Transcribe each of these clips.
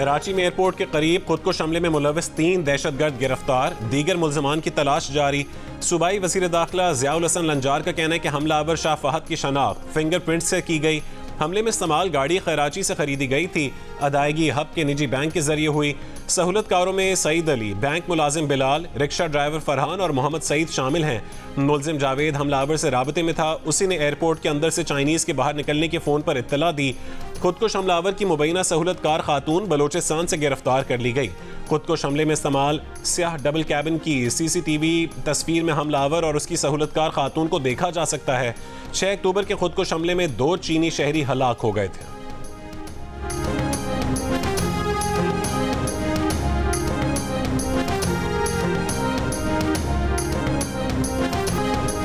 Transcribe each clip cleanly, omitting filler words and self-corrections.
कराची में एयरपोर्ट के करीब खुदकुश हमले में मुलविस 3 दहशतगर्द गिरफ्तार, दीगर मुल्ज़मान की तलाश जारी। सूबाई वज़ीर दाखिला ज़ियाउल हसन लंजार का कहना है कि हमलावर शाह फहद की शनाख्त फिंगरप्रिंट से की गई। हमले में इस्तेमाल गाड़ी कराची से खरीदी गई थी। अदायगी हब के निजी बैंक के जरिए हुई। सहूलतकारों में सईद अली, बैंक मुलाजिम बिलाल, रिक्शा ड्राइवर फरहान और मोहम्मद सईद शामिल हैं। मुलजिम जावेद हमलावर से राबते में था। उसी ने एयरपोर्ट के अंदर से चाइनीज़ के बाहर निकलने के फ़ोन पर इत्तला दी। खुदकुश हमलावर की मुबैना सहूलतकार खातून बलोचिस्तान से गिरफ्तार कर ली गई। खुदकुश हमले में इस्तेमाल स्याह डबल कैबिन की CCTV तस्वीर में हमलावर और उसकी सहूलतकार खातून को देखा जा सकता है। 6 अक्टूबर के खुदकुश हमले में 2 चीनी शहरी हलाक हो गए थे।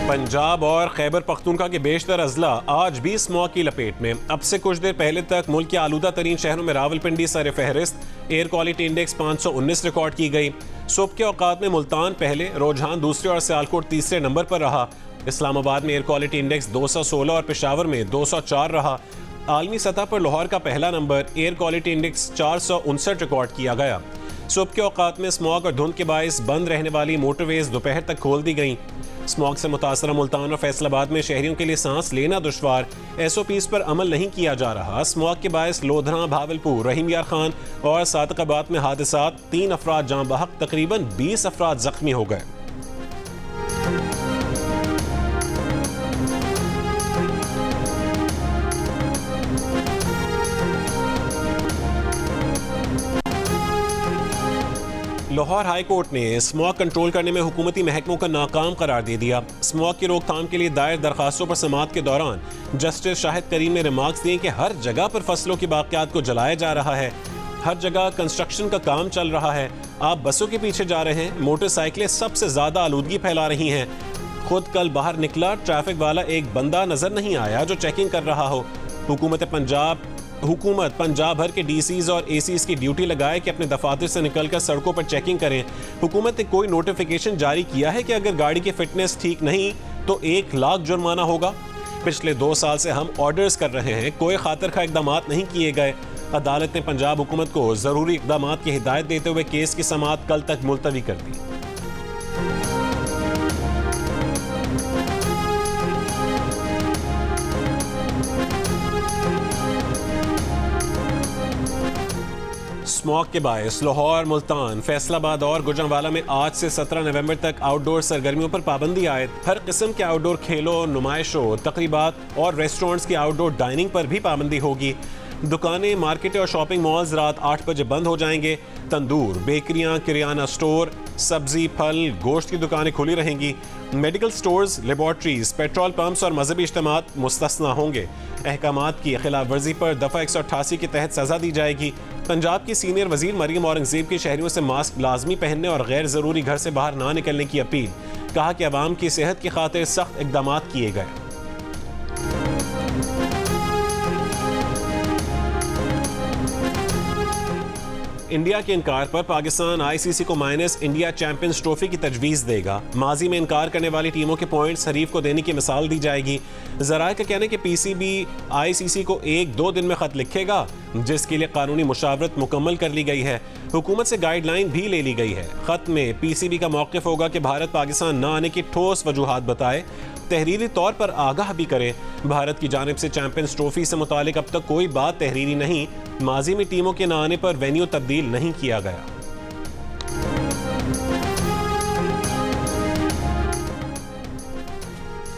पंजाब और खैबर पख्तूनख्वा के बेशतर अजला आज भी स्मॉग की लपेट में। अब से कुछ देर पहले तक मुल्क के आलूदा तरीन शहरों में रावलपिंडी सर फहरिस्त, एयर क्वालिटी इंडेक्स 519 रिकॉर्ड की गई। सुबह के औकात में मुल्तान पहले, रोजहान दूसरे और सियालकोट तीसरे नंबर पर रहा। इस्लामाबाद में एयर क्वालिटी इंडेक्स 216 और पेशावर में 204 रहा। आलमी सतह पर लाहौर का पहला number, air quality index 459 record किया गया। सुबह के औकात में स्मॉग और धुंध के बायस बंद रहने वाली मोटरवेज दोपहर तक खोल दी गई। स्मॉग से मुतासरा मुल्तान और फैसलाबाद में शहरियों के लिए सांस लेना दुश्वार। SOPs पर अमल नहीं किया जा रहा। स्मॉग के बायस लोधरा, भावलपुर, रहीम यार खान और सादकाबाद में हादसात, 3 अफराद जाँ बहक, तकरीबन 20 अफराद जख्मी हो गए। लाहौर हाई कोर्ट ने स्मॉग कंट्रोल करने में हुकूमती महकमों का नाकाम करार दे दिया। स्मॉग की रोकथाम के लिए दायर दरखास्तों पर समाअत के दौरान जस्टिस शाहिद करीम ने रिमार्क्स दिए कि हर जगह पर फसलों की बाक़ियात को जलाया जा रहा है, हर जगह कंस्ट्रक्शन का काम चल रहा है। आप बसों के पीछे जा रहे हैं, मोटरसाइकिलें सबसे ज़्यादा आलूदगी फैला रही हैं। खुद कल बाहर निकला, ट्रैफिक वाला एक बंदा नज़र नहीं आया जो चेकिंग कर रहा हो। हुकूमत पंजाब भर के DCs और ACs की ड्यूटी लगाए कि अपने दफातर से निकलकर सड़कों पर चेकिंग करें। हुकूमत ने कोई नोटिफिकेशन जारी किया है कि अगर गाड़ी की फिटनेस ठीक नहीं तो 1 लाख जुर्माना होगा। पिछले 2 साल से हम ऑर्डर्स कर रहे हैं, कोई खातिर खा इकदाम नहीं किए गए। अदालत ने पंजाब हुकूमत को ज़रूरी इकदाम की हिदायत देते हुए केस की समाअत कल तक मुलतवी कर दी। स्मॉग के बायस लाहौर, मुल्तान, फैसलाबाद और गुजरांवाला में आज से 17 नवंबर तक आउटडोर सरगर्मियों पर पाबंदी आयद। हर किस्म के आउटडोर खेलों, नुमाइशों, तकरीबात और रेस्टोरेंट्स की आउटडोर डाइनिंग पर भी पाबंदी होगी। दुकानें, मार्केटें और शॉपिंग मॉल्स रात 8 बजे बंद हो जाएंगे। तंदूर, बेकरियां, किराना स्टोर, सब्जी, फल, गोश्त की दुकानें खुली रहेंगी। Medical stores, laboratories, petrol pumps और मजहबी इज्तिमात मुस्तस्ना होंगे। अहकामात की खिलाफ वर्जी पर दफ़ा 188 के तहत सज़ा दी जाएगी। पंजाब की सीनियर वजीर मरियम औरंगजेब की शहरियों से मास्क लाजमी पहनने और गैर ज़रूरी घर से बाहर ना निकलने की अपील। कहा कि अवाम की सेहत की खातिर सख्त इक़दाम किए गए। इंडिया के इनकार पर पाकिस्तान ICC को माइनस इंडिया चैंपियंस ट्रॉफी की तजवीज़ देगा। माजी में इनकार करने वाली टीमों के पॉइंट्स हरीफ को देने की मिसाल दी जाएगी। ज़राए का कहना है कि PCB ICC को 1-2 दिन में ख़त लिखेगा, जिसके लिए कानूनी मुशावरत मुकम्मल कर ली गई है। हुकूमत से गाइडलाइन भी ले ली गई है। ख़त में PCB का मौक़िफ़ होगा कि भारत पाकिस्तान न आने की ठोस वजूहात बताए, तहरीरी तौर पर आगाह भी करे। भारत की जानिब से चैंपियंस ट्रॉफी से मुतालिक अब तक कोई बात तहरीरी नहीं। माजी में टीमों के न आने पर वेन्यू तब्दील नहीं किया गया।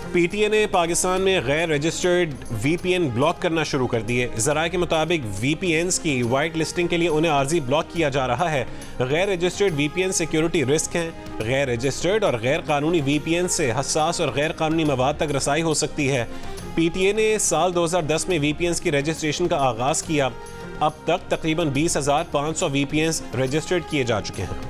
PTA ने पाकिस्तान में गैर रजिस्टर्ड VPN ब्लॉक करना शुरू कर दिए। ज़राए के मुताबिक VPNs की वाइट लिस्टिंग के लिए उन्हें आर्जी ब्लॉक किया जा रहा है। गैर रजिस्टर्ड VPN सिक्योरिटी रिस्क हैं। गैर रजिस्टर्ड और गैर कानूनी VPN से हसास और गैर कानूनी मवाद तक रसाई हो सकती है। PTA ने साल 2010 में VPNs की रजिस्ट्रेशन का आगाज़ किया। अब तक तकरीबन 20,500 VPNs रजिस्टर्ड किए जा चुके हैं।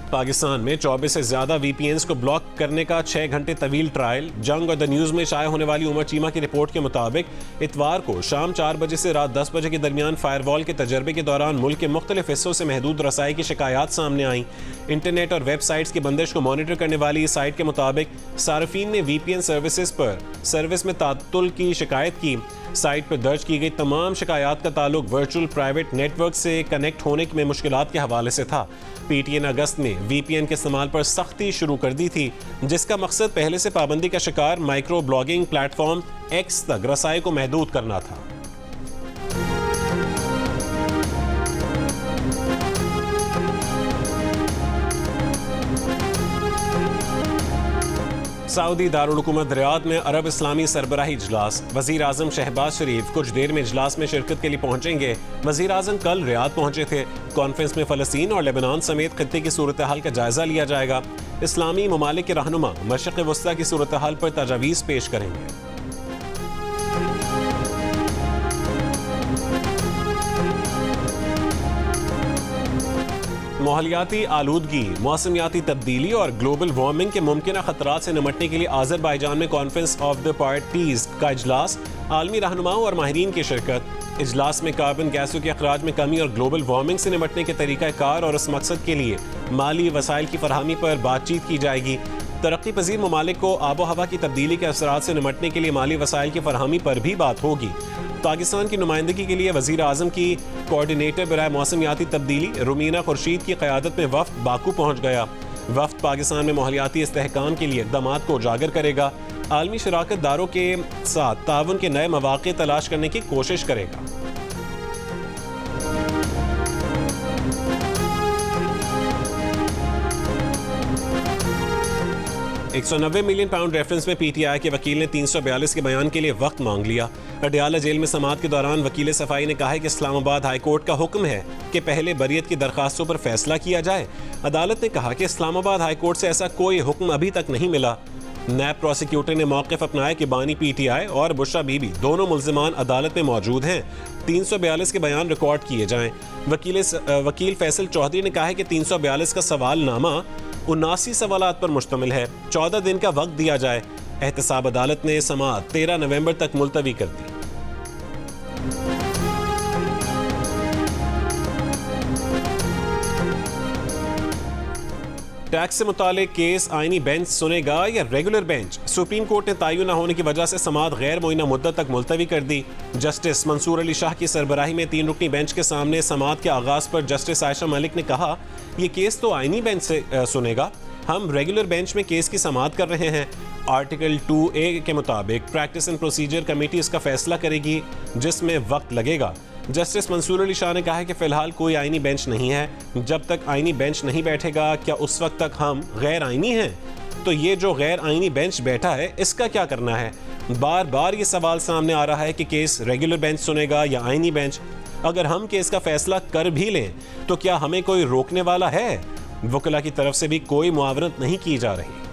पाकिस्तान में 24 से ज़्यादा VPNs को ब्लॉक करने का 6 घंटे तवील ट्रायल। जंग और द न्यूज़ में शाया होने वाली उमर चीमा की रिपोर्ट के मुताबिक इतवार को शाम 4 बजे से रात 10 बजे के दरमियान फायरवॉल के तजर्बे के दौरान मुल्क के मुख्तलिफ हिस्सों से महदूद रसाई की शिकायत सामने आई। इंटरनेट और वेबसाइट्स की बंदिश को मॉनिटर करने वाली इस साइट के मुताबिक सार्फिन ने VPN सर्विसेज पर सर्विस में तातुल की शिकायत की। साइट पर दर्ज की गई तमाम शिकायत का ताल्लुक वर्चुअल प्राइवेट नेटवर्क से कनेक्ट होने में मुश्किलात के हवाले से था। PTI ने अगस्त में VPN के इस्तेमाल पर सख्ती शुरू कर दी थी, जिसका मकसद पहले से पाबंदी का शिकार माइक्रो ब्लॉगिंग प्लेटफॉर्म X तक रसाई को महदूद करना था। सऊदी दारुल हुकूमत रियाद में अरब इस्लामी सरबराही इजलास। वजीर आजम शहबाज शरीफ कुछ देर में इजलास में शिरकत के लिए पहुंचेंगे। वजीर आजम कल रियाद पहुंचे थे। कॉन्फ्रेंस में फ़लस्तीन और लेबनान समेत खत्ते की सूरत हाल का जायजा लिया जाएगा। इस्लामी ममालिक के रहनुमा मशरिक़ वस्ता की सूरत हाल पर तजावीज़ पेश करेंगे। माहौलियाती आलूदगी, मौसमियाती तब्दीली और ग्लोबल वार्मिंग के मुमकिन खतरात से निपटने के लिए आज़रबाईजान में कॉन्फ्रेंस ऑफ द पार्टीज का इजलास। आलमी रहनुमाओं और माहिरीन की शिरकत। इजलास में कार्बन गैसों के अखराज में कमी और ग्लोबल वार्मिंग से निपटने के तरीक़ाकार और इस मकसद के लिए माली वसाइल की फरहमी पर बातचीत की जाएगी। तरक्की पजीर ममालिक को आबो हवा की तब्दीली के असरात से निपटने के लिए माली वसाइल की फरहमी पर भी बात होगी। पाकिस्तान की नुमाइंदगी के लिए वजीर आजम की कोऑर्डिनेटर बराए मौसमियाती तब्दीली रुमीना खुर्शीद की क़यादत में वफ्द बाकू पहुँच गया। वफ्द पाकिस्तान में माहौलियाती इस्तेहकाम के लिए इक़दामात को उजागर करेगा। आलमी शराकत दारों के साथ ताउन के नए मौक़े तलाश करने की कोशिश करेगा। 190 मिलियन पाउंड रेफरेंस में PTI के वकील ने 342 के बयान के लिए वक्त मांग लिया। अडयाला जेल में समाअत के दौरान वकील सफाई ने कहा है कि इस्लामाबाद हाई कोर्ट का हुक्म है कि पहले बरियत की दरखास्तों पर फैसला किया जाए। अदालत ने कहा कि इस्लामाबाद हाई कोर्ट से ऐसा कोई हुक्म अभी तक नहीं मिला। नैब प्रोसिक्यूटर ने मौक़िफ़ अपनाया कि बानी PTI और बुशरा बीबी दोनों मुल्ज़िमान अदालत में मौजूद हैं। 342 के बयान रिकॉर्ड किए जाएं। वकील फैसल चौधरी ने कहा है कि 342 का सवालनामा 79 सवालात पर मुश्तमिल है। 14 दिन का वक्त दिया जाए। एहतसाब अदालत ने समाअत 13 नवंबर तक मुलतवी कर दी। टैक्स से मुतालिक केस आईनी बेंच सुनेगा या रेगुलर बेंच? सुप्रीम कोर्ट ने तयन न होने की वजह से समाअत गैर मुइना मुद्दत तक मुलतवी कर दी। जस्टिस मंसूर अली शाह की सरबराही में 3 रुकनी बेंच के सामने समाअत के आगाज पर जस्टिस आयशा मलिक ने कहा, ये केस तो आईनी बेंच से सुनेगा, हम रेगुलर बेंच में केस की समाअत कर रहे हैं। आर्टिकल 2A के मुताबिक प्रैक्टिस एंड प्रोसीजर कमेटी इसका फैसला करेगी, जिसमें वक्त लगेगा। जस्टिस मंसूर अली शाह ने कहा है कि फिलहाल कोई आईनी बेंच नहीं है। जब तक आईनी बेंच नहीं बैठेगा, क्या उस वक्त तक हम गैर आईनी हैं? तो ये जो गैर आईनी बेंच बैठा है, इसका क्या करना है? बार बार ये सवाल सामने आ रहा है कि केस रेगुलर बेंच सुनेगा या आईनी बेंच। अगर हम केस का फैसला कर भी लें तो क्या हमें कोई रोकने वाला है? वकला की तरफ से भी कोई मुआवरत नहीं की जा रही।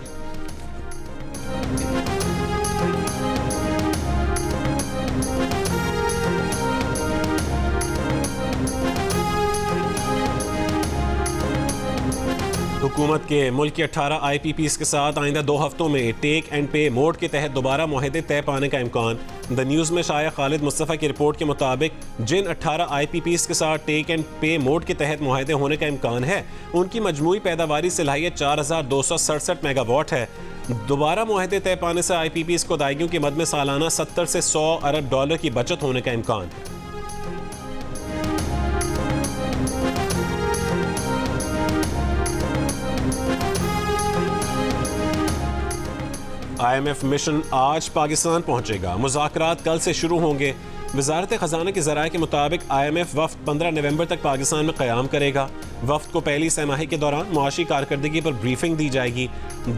हुकूमत के मुल्क के 18 IPPs के साथ आइंदा 2 हफ्तों में टेक एंड पे मोड के तहत दोबारा मुआहदे तय पाने का इम्कान। द न्यूज़ में शाया खालिद मुस्तफ़ा की रिपोर्ट के मुताबिक जिन 18 IPPs के साथ टेक एंड पे मोड के तहत मुआहदे होने का इम्कान है, उनकी मजमूई पैदावारी सलाहियत 4267 मेगावाट है। दोबारा मुआहदे तय पाने से IPPs को अदायगियों की मद में सालाना 70 से 100 अरब डॉलर की बचत होने का इम्कान है। IMF मिशन आज पाकिस्तान पहुंचेगा। मुज़ाकरात कल से शुरू होंगे। वज़ारत ख़ज़ाना के ज़राए के मुताबिक IMF वफ़द 15 नवंबर तक पाकिस्तान में क़याम करेगा। वफ़द को पहली सहमाही के दौरान मुआशी कारकर्दगी पर ब्रीफिंग दी जाएगी।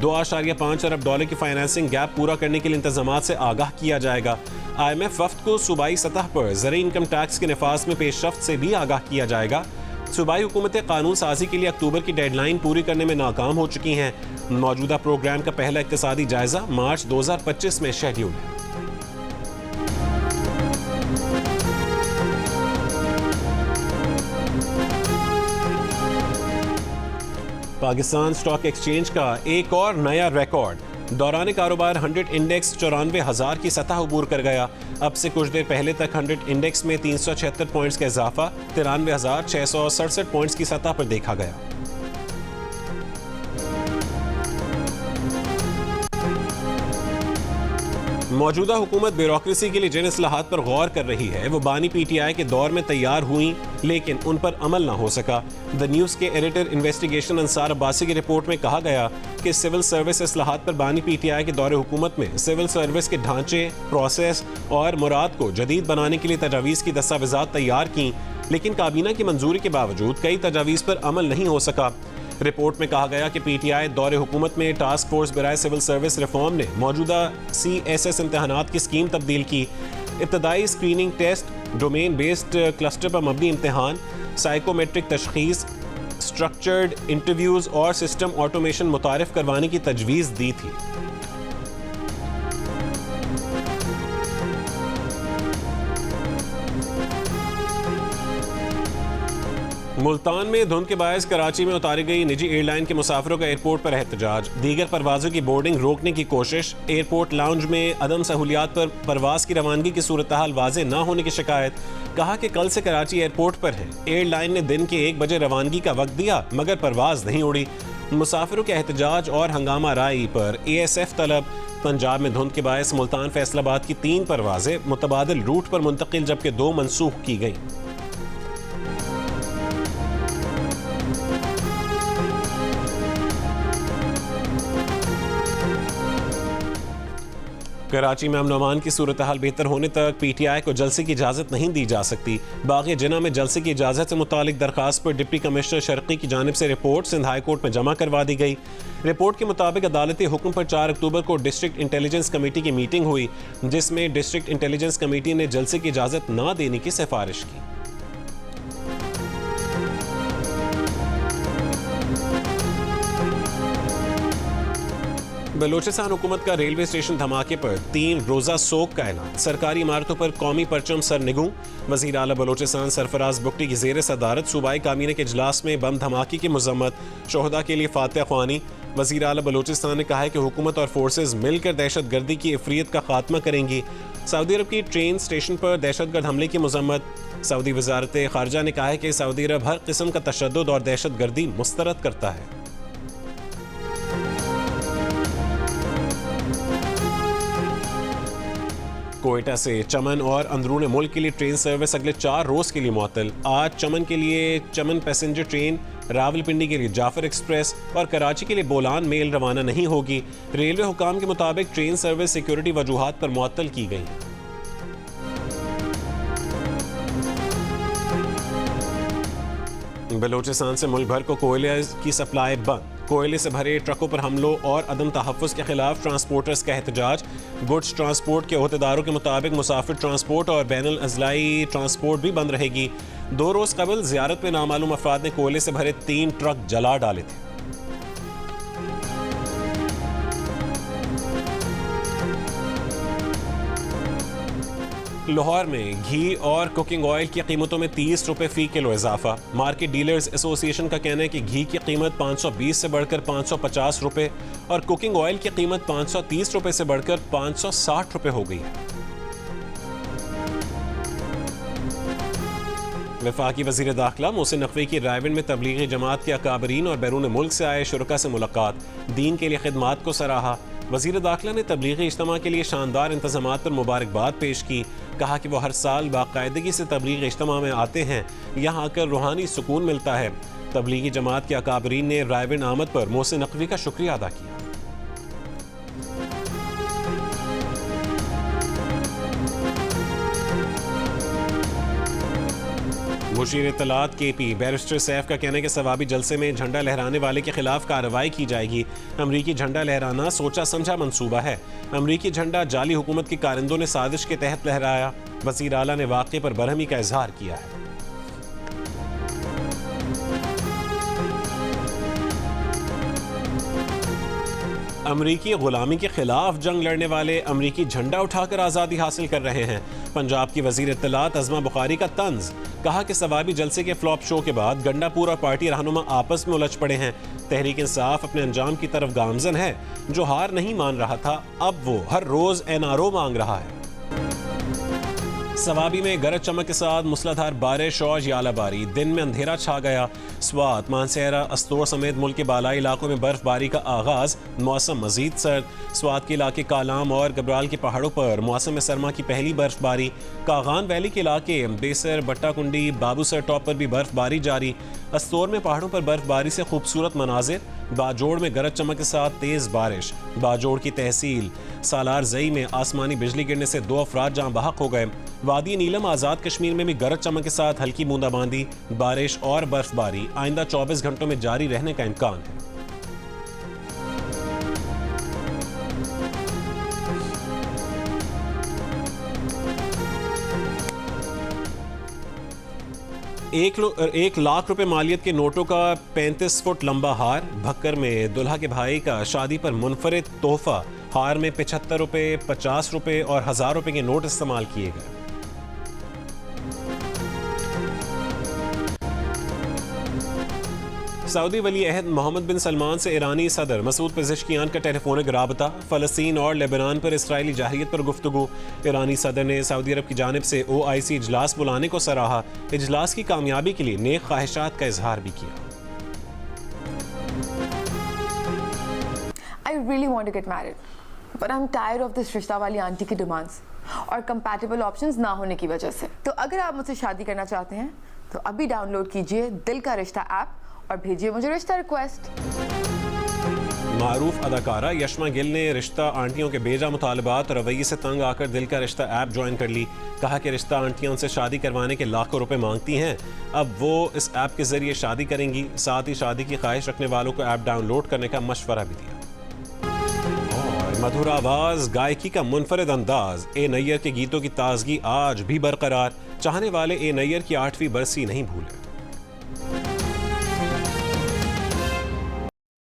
2.5 अरब डॉलर की फाइनेंसिंग गैप पूरा करने के लिए इंतज़ामात से आगाह किया जाएगा। IMF वफ़द को सूबाई सतह पर ज़रूरी इनकम टैक्स के नफाज में पेशरफ्त से भी आगाह किया जाएगा। सूबाई हुकूमतें कानून साजी के लिए अक्टूबर की डेडलाइन पूरी करने में नाकाम हो चुकी हैं। मौजूदा प्रोग्राम का पहला इक्तिसादी जायजा मार्च 2025 में शेड्यूल है। पाकिस्तान स्टॉक एक्सचेंज का एक और नया रिकॉर्ड। दौरान कारोबार 100 इंडेक्स 94,000 की सतह अबूर कर गया। अब से कुछ देर पहले तक 100 इंडेक्स में 376 पॉइंट्स का इजाफा 93,667 पॉइंट्स की सतह पर देखा गया। मौजूदा हुकूमत ब्यूरोक्रेसी के लिए जिन इस्लाहात पर गौर कर रही है वो बानी पीटीआई के दौर में तैयार हुई लेकिन उन पर अमल ना हो सका। द न्यूज़ के एडिटर इन्वेस्टिगेशन अंसार अब्बासी की रिपोर्ट में कहा गया कि सिविल सर्विस इस्लाहात पर बानी पीटीआई के दौर हुकूमत में सिविल सर्विस के ढांचे, प्रोसेस और मुराद को जदीद बनाने के लिए तजावीज़ की दस्तावेज़ात तैयार की, लेकिन काबीना की मंजूरी के बावजूद कई तजावीज़ पर अमल नहीं हो सका। रिपोर्ट में कहा गया कि पीटीआई दौर हुकूमत में टास्क फोर्स बराए सिविल सर्विस रिफॉर्म ने मौजूदा CSS इम्तहानात की स्कीम तब्दील की। इब्तदाई screening test, domain based cluster पर मबनी इम्तहान, साइकोमेट्रिक तशखीस, स्ट्रक्चर्ड इंटरव्यूज़ और सिस्टम ऑटोमेशन मुतारिफ करवाने की तजवीज़ दी थी। मुल्तान में धुंध के बायस कराची में उतारी गई निजी एयरलाइन के मुसाफिरों का एयरपोर्ट पर एहतजाज, दीगर परवाजों की बोर्डिंग रोकने की कोशिश, एयरपोर्ट लाउंज में अदम सहूलियात पर परवाज की रवानगी की सूरत हाल वाज़े न होने की शिकायत। कहा कि कल से कराची एयरपोर्ट पर है, एयरलाइन ने दिन के 1 बजे रवानगी का वक्त दिया मगर परवाज नहीं उड़ी। मुसाफिरों के एहतजाज और हंगामा राई पर ASF तलब। पंजाब में धुंध के बायस मुल्तान फैसलाबाद की 3 परवाजें मुतबादिल रूट पर मुंतकिल जबकि 2 मनसूख की गई। कराची में अमन-ओ-अमान की सूरत हाल बेहतर होने तक पीटीआई को जलसे की इजाज़त नहीं दी जा सकती। बाग़ जिना में जलसे की इजाज़त से मुतालिक दरखास्त पर डिप्टी कमिश्नर शर्की की जानिब से रिपोर्ट सिंध हाई कोर्ट में जमा करवा दी गई। रिपोर्ट के मुताबिक अदालती हुक्म पर 4 अक्टूबर को डिस्ट्रिक्ट इंटेलिजेंस कमेटी की मीटिंग हुई जिसमें डिस्ट्रिक्ट इंटेलिजेंस कमेटी ने जलसे की इजाज़त न देने की सिफारिश की। बलोचिस्तान हुकूमत का रेलवे स्टेशन धमाके पर 3 रोज़ा सोग का ऐलान, सरकारी इमारतों पर कौमी परचम सरनिगू। वज़ीर आला बलोचिस्तान सरफराज बुगटी की ज़ेर सदारत सूबाई काबीने के इजलास में बम धमाके की मज़म्मत, शोहदा के लिए फातिहा ख्वानी। वज़ीर आला बलोचिस्तान ने कहा है कि हुकूमत और फोर्सेज मिलकर दहशत गर्दी की इफरियत का खात्मा करेंगी। सऊदी अरब की ट्रेन स्टेशन पर दहशतगर्द हमले की मज़म्मत, सऊदी वज़ारत ख़ारजा ने कहा है कि सऊदी अरब हर किस्म का तशद्दुद और दहशत गर्दी मुस्तरद करता है। कोयटा से चमन और अंदरून मुल्क के लिए ट्रेन सर्विस अगले 4 रोज़ के लिए मुअत्तल। आज चमन के लिए चमन पैसेंजर ट्रेन, रावलपिंडी के लिए जाफर एक्सप्रेस और कराची के लिए बोलान मेल रवाना नहीं होगी। रेलवे हुकाम के मुताबिक ट्रेन सर्विस सिक्योरिटी वजूहात पर मुअत्तल की गई। बलोचिस्तान से मुल्क भर को कोयले की सप्लाई बंद, कोयले से भरे ट्रकों पर हमलों और अदम तहफ़्फ़ुज़ के खिलाफ ट्रांसपोर्टर्स का एहतजाज। गुड्स ट्रांसपोर्ट के अहदेदारों के मुताबिक मुसाफिर ट्रांसपोर्ट और बैनुल अज़लाई ट्रांसपोर्ट भी बंद रहेगी। 2 रोज़ कबल ज़ियारत में नामालूम अफराद ने कोयले से भरे 3 ट्रक जला डाले थे। लाहौर में घी और कुकिंग ऑयल की कीमतों में 30 रुपये फ़ी किलो इजाफा। मार्केट डीलर्स एसोसिएशन का कहना है कि घी की कीमत 520 से बढ़कर 550 रुपये और कुकिंग ऑयल की कीमत 530 रुपये से बढ़कर 560 रुपये हो गई है। वफाकी वज़ीर दाखिला मोहसिन नकवी की रायविंड में तबलीगी जमात के अकाबरीन और बैरून मुल्क से आए शुरका से मुलाकात, दीन के लिए खिदमात को सराहा। वज़ीर दाखिला ने तबलीगी इज्तिमा के लिए शानदार इंतज़ामात पर मुबारकबाद पेश की। कहा कि वो हर साल बाकायदगी से तबलीगी इज्तिमा में आते हैं, यहाँ आकर रूहानी सुकून मिलता है। तबलीगी जमात के अकाबरीन ने रायविंड आमद पर मोहसिन नकवी का शुक्रिया अदा किया। मुशीर इत्तलात KP बैरिस्टर सैफ का कहना है कि सवाबी जलसे में झंडा लहराने वाले के खिलाफ कार्रवाई की जाएगी। अमरीकी झंडा लहराना सोचा समझा मंसूबा है। अमरीकी झंडा जाली हुकूमत के कारिंदों ने साजिश के तहत लहराया। वज़ीर आला ने वाक़े पर बरहमी का इजहार किया है। अमरीकी गुलामी के खिलाफ जंग लड़ने वाले अमरीकी झंडा उठाकर आज़ादी हासिल कर रहे हैं। पंजाब की वज़ीर इत्तलात अज़मा बुखारी का तंज, कहा कि सवाबी जलसे के फ्लॉप शो के बाद गंडापुर और पार्टी रहनुमा आपस में उलझ पड़े हैं। तहरीक इंसाफ अपने अंजाम की तरफ गामजन है। जो हार नहीं मान रहा था अब वो हर रोज़ NRO मांग रहा है। सवाबी में गरज चमक के साथ मूसलाधार बारिश और यालाबारी, दिन में अंधेरा छा गया। स्वात, मानसहरा, अस्तोर समेत मुल्क के बालाई इलाकों में बर्फबारी का आगाज, मौसम मजीद सर्द। स्वात के इलाके कालाम और गबराल के पहाड़ों पर मौसम सरमा की पहली बर्फबारी। कागान वैली के इलाके बेसर, बट्टाकुंडी, बाबूसर टॉप पर भी बर्फबारी जारी। अस्तोर में पहाड़ों पर बर्फबारी से खूबसूरत मनाजिर। बाजोड़ में गरज चमक के साथ तेज बारिश। बाजोड़ की तहसील सालार जई में आसमानी बिजली गिरने से 2 अफराद जहां बहक हो गए। वादी नीलम आज़ाद कश्मीर में भी गरज चमक के साथ हल्की बूंदाबांदी, बारिश और बर्फबारी आइंदा 24 घंटों में जारी रहने का इम्कान है। एक लाख रुपए मालियत के नोटों का 35 फुट लंबा हार। भक्कर में दुल्हा के भाई का शादी पर मुनफरिद तोहफा। हार में 75 रुपए, 50 रुपए और 1000 रुपए के नोट इस्तेमाल किए गए। सऊदी वली अहद मोहम्मद बिन सलमान से ईरानी सदर मसूद पेज़ेश्कियान का टेलीफोनिक राबता। फ़लस्तीन और लेबनान पर इसराइली जाहिरियत पर गुफ्तगू। ईरानी सदर ने सऊदी अरब की जानिब से OIC इजलास बुलाने को सराहा। इजलास की कामयाबी के लिए नेक ख्वाहिशात का इजहार भी किया। I really want to get married, but I'm tired of this रिश्ता वाली आंटी की डिमांड्स और कंपैटिबल ऑप्शंस ना होने की वजह से। तो अगर आप मुझसे शादी करना चाहते हैं तो अभी डाउनलोड कीजिए दिल का रिश्ता ऐप और भेजिए मुझे रिश्ता रिक्वेस्ट। मारूफ अदाकारा यशमा गिल ने रिश्ता आंटियों के बेजा मुतालबात और रवैये से तंग आकर दिल का रिश्ता ऐप ज्वाइन कर ली। कहा कि रिश्ता आंटियां उनसे शादी करवाने के लाखों रुपए मांगती हैं। अब वो इस ऐप के जरिए शादी करेंगी। साथ ही शादी की ख्वाहिश रखने वालों को ऐप डाउनलोड करने का मशवरा भी दिया। और मधुर आवाज, गायकी का मुनफरिद अंदाज, ए नैयर के गीतों की ताजगी आज भी बरकरार। चाहने वाले ए नैयर की 8वीं बरसी नहीं भूले।